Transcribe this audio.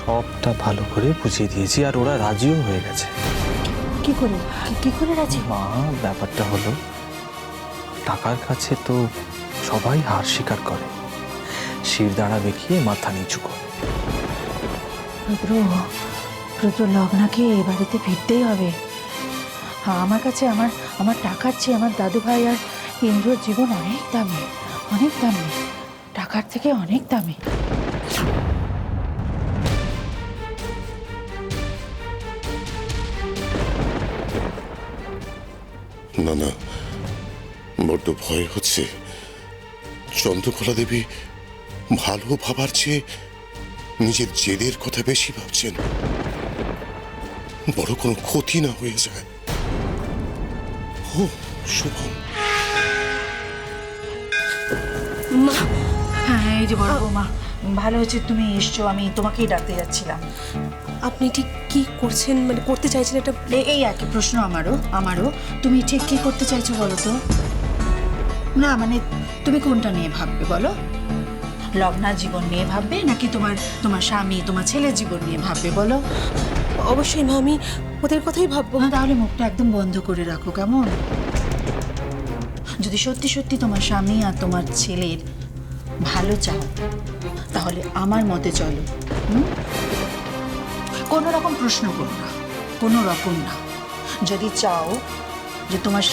সবটা ভালো করে বুঝিয়ে দিয়েছি, আর ওরা রাজিও হয়ে গেছে। কি করে রাজি? মা, ব্যাপারটা হলো, টাকার কাছে তো সবাই হার স্বীকার করে, শিরদাঁড়া দেখিয়ে মাথা নিচু করে। রুদ্র, লগ্নাকে এ বাড়িতে ফিরতেই হবে। আমার কাছে আমার টাকার চেয়ে আমার দাদু ভাই আর ইন্দ্রর জীবন অনেক দামি, অনেক দামি, টাকার থেকে অনেক দামি। না না, বড্ড ভয় হচ্ছে। চন্দ্রকলা দেবী ভালো ভাবার চেয়ে নিজের জেদের কথা বেশি ভাবছেন। বড় কোনো ক্ষতি না হয়ে যায়। ও শুভম, হ্যাঁ, এই যে বড় বৌমা, ভালো হয়েছে তুমি এসছো, আমি তোমাকেই ডাকতে যাচ্ছিলাম। আপনি ঠিক কি করছেন, মানে করতে চাইছেন এটা? এই একই প্রশ্ন আমারও। তুমি ঠিক কি করতে চাইছো বলো তো? না মানে তুমি কোনটা নিয়ে ভাববে বলো? লগ্নার জীবন নিয়ে ভাববে নাকি তোমার স্বামী তোমার ছেলের জীবন নিয়ে ভাববে বলো? অবশ্যই মা, আমি ওদের কথাই ভাববো। না, তাহলে মুখটা একদম বন্ধ করে রাখো, কেমন? যদি সত্যি সত্যি তোমার স্বামী আর তোমার ছেলের ভালো চাও, তাহলে আমার মতে চলো। কোনো রকম প্রশ্ন করো না, কোনো রকম না। যদি চাও যে তোমার